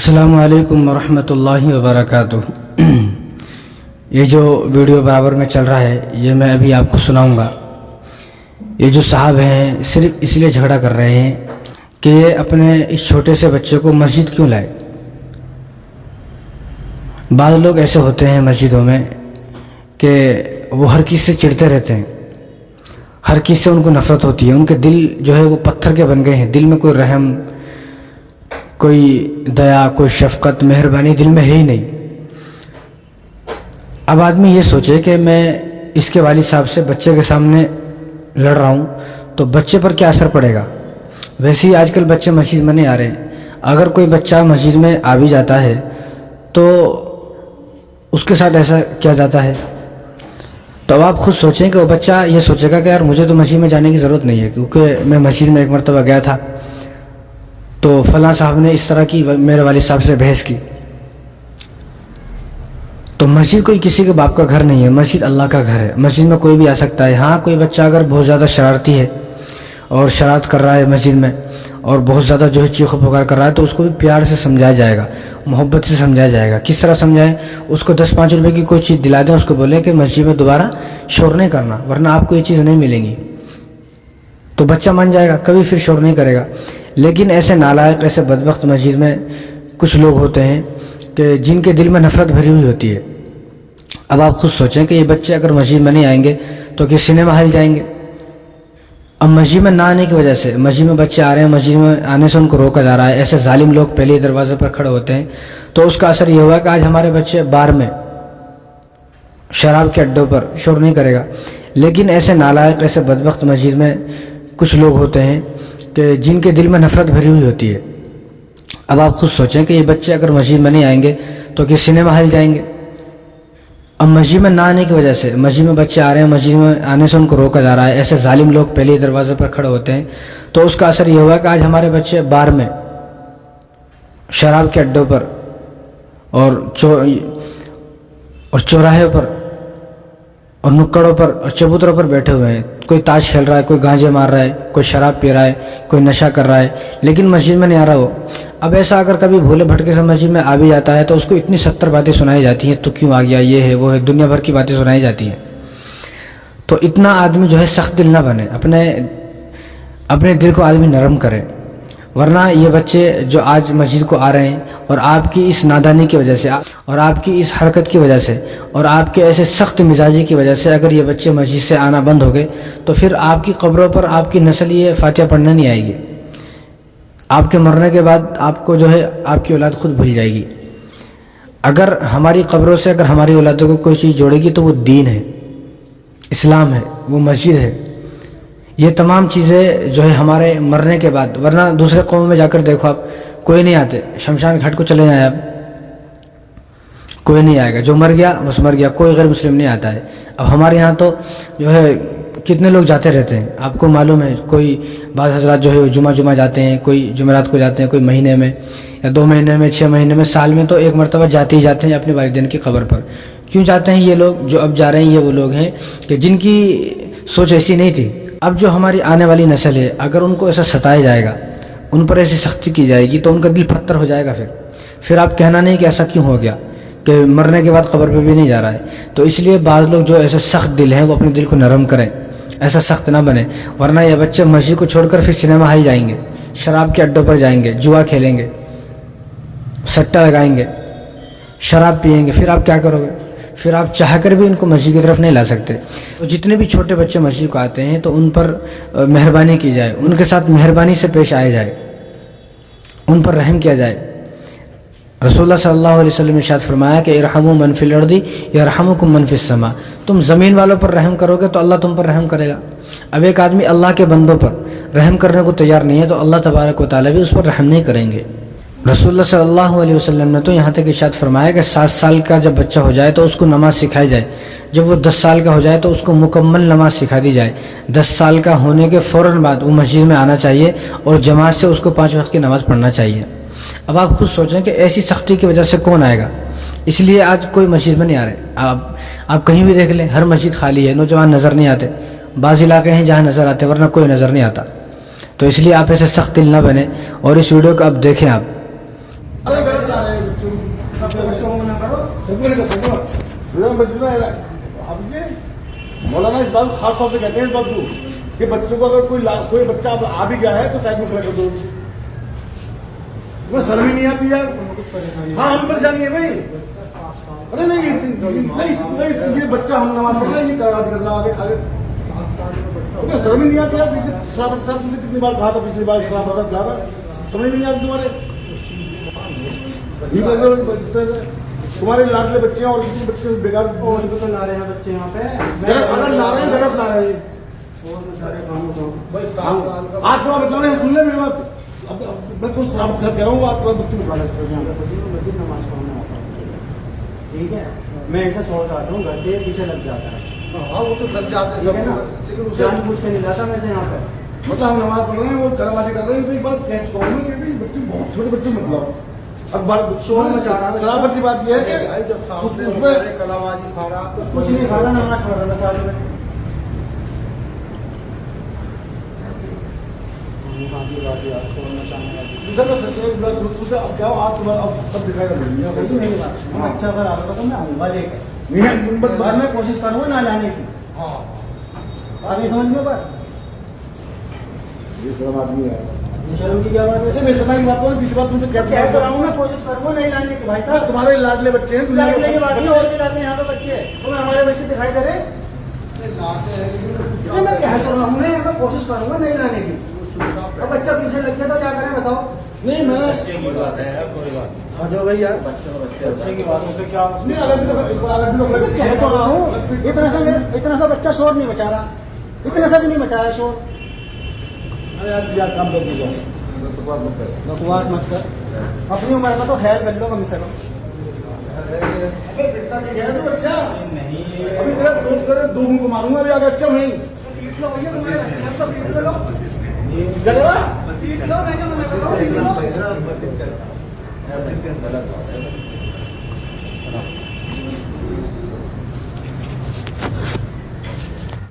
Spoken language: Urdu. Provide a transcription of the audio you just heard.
السلام علیکم ورحمۃ اللہ وبرکاتہ۔ یہ جو ویڈیو برابر میں چل رہا ہے یہ میں ابھی آپ کو سناؤں گا۔ یہ جو صاحب ہیں صرف اس لیے جھگڑا کر رہے ہیں کہ یہ اپنے اس چھوٹے سے بچے کو مسجد کیوں لائے۔ بعض لوگ ایسے ہوتے ہیں مسجدوں میں کہ وہ ہر چیز سے چڑھتے رہتے ہیں، ہر چیز سے ان کو نفرت ہوتی ہے، ان کے دل جو ہے وہ پتھر کے بن گئے ہیں، دل میں کوئی رحم، کوئی دیا، کوئی شفقت، مہربانی دل میں ہے ہی نہیں۔ اب آدمی یہ سوچے کہ میں اس کے والد صاحب سے بچے کے سامنے لڑ رہا ہوں تو بچے پر کیا اثر پڑے گا۔ ویسے ہی آج کل بچے مسجد میں نہیں آ رہے ہیں، اگر کوئی بچہ مسجد میں آ بھی جاتا ہے تو اس کے ساتھ ایسا کیا جاتا ہے۔ تو اب آپ خود سوچیں کہ وہ بچہ یہ سوچے گا کہ یار مجھے تو مسجد میں جانے کی ضرورت نہیں ہے، کیونکہ میں مسجد میں ایک مرتبہ گیا تھا تو فلاں صاحب نے اس طرح کی میرے والد صاحب سے بحث کی۔ تو مسجد کوئی کسی کے باپ کا گھر نہیں ہے، مسجد اللہ کا گھر ہے، مسجد میں کوئی بھی آ سکتا ہے۔ ہاں کوئی بچہ اگر بہت زیادہ شرارتی ہے اور شرارت کر رہا ہے مسجد میں اور بہت زیادہ جو ہے چیخ و پکار کر رہا ہے تو اس کو بھی پیار سے سمجھایا جائے گا، محبت سے سمجھایا جائے گا۔ کس طرح سمجھائیں؟ اس کو 10-5 روپے کی کوئی چیز دلا دیں، اس کو بولیں کہ مسجد میں دوبارہ شور نہیں کرنا ورنہ آپ کو یہ چیز نہیں ملیں گی، تو بچہ مان جائے گا، کبھی پھر شور نہیں کرے گا۔ لیکن ایسے نالائق، ایسے بدبخت مسجد میں کچھ لوگ ہوتے ہیں کہ جن کے دل میں نفرت بھری ہوئی ہوتی ہے۔ اب آپ خود سوچیں کہ یہ بچے اگر مسجد میں نہیں آئیں گے تو کہ سنیما ہال جائیں گے۔ اب مسجد میں نہ آنے کی وجہ سے، مسجد میں بچے آ رہے ہیں، مسجد میں آنے سے ان کو روکا جا رہا ہے، ایسے ظالم لوگ پہلے دروازے پر کھڑے ہوتے ہیں، تو اس کا اثر یہ ہوا کہ آج ہمارے بچے بار میں، شراب کے اڈوں پر شور نہیں کرے گا۔ لیکن ایسے نالائق، ایسے بدبخت مسجد میں کچھ لوگ ہوتے ہیں کہ جن کے دل میں نفرت بھری ہوئی ہوتی ہے۔ اب آپ خود سوچیں کہ یہ بچے اگر مسجد میں نہیں آئیں گے تو کہ سنیما ہال جائیں گے۔ اب مسجد میں نہ آنے کی وجہ سے، مسجد میں بچے آ رہے ہیں، مسجد میں آنے سے ان کو روکا جا رہا ہے، ایسے ظالم لوگ پہلے دروازے پر کھڑے ہوتے ہیں، تو اس کا اثر یہ ہوا کہ آج ہمارے بچے بار میں، شراب کے اڈوں پر اور چوراہے پر اور نکڑوں پر اور چبوتروں پر بیٹھے ہوئے ہیں۔ کوئی تاش کھیل رہا ہے، کوئی گانجے مار رہا ہے، کوئی شراب پی رہا ہے، کوئی نشہ کر رہا ہے، لیکن مسجد میں نہیں آ رہا وہ۔ اب ایسا اگر کبھی بھولے بھٹکے سے مسجد میں آ بھی جاتا ہے تو اس کو اتنی 70 باتیں سنائی جاتی ہیں، تو کیوں آ گیا، یہ ہے وہ ہے، دنیا بھر کی باتیں سنائی جاتی ہیں۔ تو اتنا آدمی جو ہے سخت دل نہ بنے، اپنے دل کو آدمی نرم کرے، ورنہ یہ بچے جو آج مسجد کو آ رہے ہیں اور آپ کی اس نادانی کی وجہ سے اور آپ کی اس حرکت کی وجہ سے اور آپ کے ایسے سخت مزاجی کی وجہ سے اگر یہ بچے مسجد سے آنا بند ہو گئے تو پھر آپ کی قبروں پر آپ کی نسل یہ فاتحہ پڑھنے نہیں آئے گی۔ آپ کے مرنے کے بعد آپ کو جو ہے آپ کی اولاد خود بھول جائے گی۔ اگر ہماری قبروں سے اگر ہماری اولادوں کو کوئی چیز جوڑے گی تو وہ دین ہے، اسلام ہے، وہ مسجد ہے۔ یہ تمام چیزیں جو ہے ہمارے مرنے کے بعد، ورنہ دوسرے قوموں میں جا کر دیکھو آپ، کوئی نہیں آتے، شمشان گھاٹ کو چلے جائیں آپ، کوئی نہیں آئے گا، جو مر گیا بس مر گیا، کوئی غیر مسلم نہیں آتا ہے۔ اب ہمارے یہاں تو جو ہے کتنے لوگ جاتے رہتے ہیں، آپ کو معلوم ہے، کوئی بعض حضرات جو ہے جمعہ جاتے ہیں، کوئی جمعرات کو جاتے ہیں، کوئی مہینے میں یا 2 مہینے میں، 6 مہینے میں، سال میں تو ایک مرتبہ جاتے ہی جاتے ہیں اپنے والدین کی قبر پر۔ کیوں جاتے ہیں یہ لوگ؟ جو اب جا رہے ہیں یہ وہ لوگ ہیں کہ جن کی سوچ ایسی نہیں تھی۔ اب جو ہماری آنے والی نسل ہے اگر ان کو ایسا ستایا جائے گا، ان پر ایسی سختی کی جائے گی تو ان کا دل پتھر ہو جائے گا۔ پھر آپ کہنا نہیں کہ ایسا کیوں ہو گیا کہ مرنے کے بعد قبر پہ بھی نہیں جا رہا ہے۔ تو اس لیے بعض لوگ جو ایسے سخت دل ہیں وہ اپنے دل کو نرم کریں، ایسا سخت نہ بنے، ورنہ یہ بچے مسجد کو چھوڑ کر پھر سنیما ہال جائیں گے، شراب کے اڈوں پر جائیں گے، جوا کھیلیں گے، سٹا لگائیں گے، شراب پئیں گے، پھر آپ کیا کرو گے؟ پھر آپ چاہ کر بھی ان کو مسجد کی طرف نہیں لا سکتے۔ تو جتنے بھی چھوٹے بچے مسجد کو آتے ہیں تو ان پر مہربانی کی جائے، ان کے ساتھ مہربانی سے پیش آیا جائے، ان پر رحم کیا جائے۔ رسول اللہ صلی اللہ علیہ وسلم نے ارشاد فرمایا کہ ارحموا من فی الارض یرحمکم من فی السماء، تم زمین والوں پر رحم کرو گے تو اللہ تم پر رحم کرے گا۔ اب ایک آدمی اللہ کے بندوں پر رحم کرنے کو تیار نہیں ہے تو اللہ تبارک و تعالیٰ بھی اس پر رحم نہیں کریں گے۔ رسول اللہ صلی اللہ علیہ وسلم نے تو یہاں تک ارشاد فرمایا کہ 7 سال کا جب بچہ ہو جائے تو اس کو نماز سکھائی جائے، جب وہ 10 سال کا ہو جائے تو اس کو مکمل نماز سکھا دی جائے، 10 سال کا ہونے کے فوراً بعد وہ مسجد میں آنا چاہیے اور جماعت سے اس کو 5 وقت کی نماز پڑھنا چاہیے۔ اب آپ خود سوچیں کہ ایسی سختی کی وجہ سے کون آئے گا؟ اس لیے آج کوئی مسجد میں نہیں آ رہے۔ آپ کہیں بھی دیکھ لیں، ہر مسجد خالی ہے، نوجوان نظر نہیں آتے۔ بعض علاقے ہیں جہاں نظر آتے ورنہ کوئی نظر نہیں آتا۔ تو اس لیے آپ ایسے سخت دل نہ بنے اور اس ویڈیو کو آپ دیکھیں، آپ ارے غلط جا رہے ہیں بچوں کو منع کرو. مولانا اس بات خاص طور سے کہتے ہیں اس بات کو کہ بچوں کو اگر کوئی بچہ آ بھی گیا ہے تو سائڈ میں کھڑا کر دو. وہ شرم ہی نہیں آتی یار. ہاں ہم پریشانی ہے بھائی. ارے نہیں یہ بچہ ہم نماز پڑھ رہے ہیں یہ کر رہا آگے شرم ہی نہیں آتی یار. شرافت صاحب نے کتنی بار کہا تھا پچھلی بار شرافت صاحب کہا تھا سمجھ نہیں آتی تمہارے. یہ کر رہے ہو تمہارے لاڈلے بچے ہیں اور اتنے بچے بیکار لا رہے ہیں بچے یہاں پہ. اگر لا رہے ہیں غلط لا رہے ہیں. آج صبح بچوں نے سن لے میری بات. میں تو شرافت صاحب کہہ رہا ہوں آج صبح بچوں کو نماز پڑھنے آتا ہوں. ٹھیک ہے میں ایسا چھوڑ کر آتا ہوں گھر کے پیچھے لگ جاتا ہے. ہاں وہ تو لگ جاتے ہیں نا جان بوجھ کے نہیں جاتا میں سے یہاں پہ. مطلب ہم نماز پڑھ رہے ہیں وہ گھر بازی کر رہے ہیں تو ایک بات بچے بہت چھوٹے بچے مطلب شرافت کی بات یہ ہے کہ اس میں کچھ نہیں کھا رہا نماز پڑھ رہا سال میں. سب دکھائی اچھا اگر آ رہا تو میں آؤں گا لے کے. میں کوشش کروں گا نہ لانے کی. آپ یہ سمجھ میں بات آدمی ہے شرم کی کیا بات ہے. میں سمجھ کی بات کروں پیچھے بات تم سے کیا کہہ تو رہا ہوں میں کوشش کروں گا نہیں لانے کی. بھائی صاحب تمہارے لاڈلے بچے ہیں لانے کی بات نہیں اور بھی لاتے ہیں یہاں پہ بچے. تمہیں ہمارے بچے دکھائی دے رہے. میں کہہ تو رہا ہوں میں کوشش کروں گا نہیں لانے کی. اور بچہ پیچھے لگ گیا تو کیا کریں بتاؤ. نہیں میں بچے کی بات ہے کوئی بات جو بھائی یار بچے کی بات سے کیا کہہ تو رہا ہوں اتنا سا بچہ شور نہیں مچا رہا. اتنا سا بھی نہیں مچایا شور. کام کر دیجیے بکواس مت کر. اپنی عمر کا تو خیال کر لو کم سے کم. اچھا ابھی میرا دوست کرے دو منہ کو ماروں گا ابھی آگے. اچھا نہیں غلط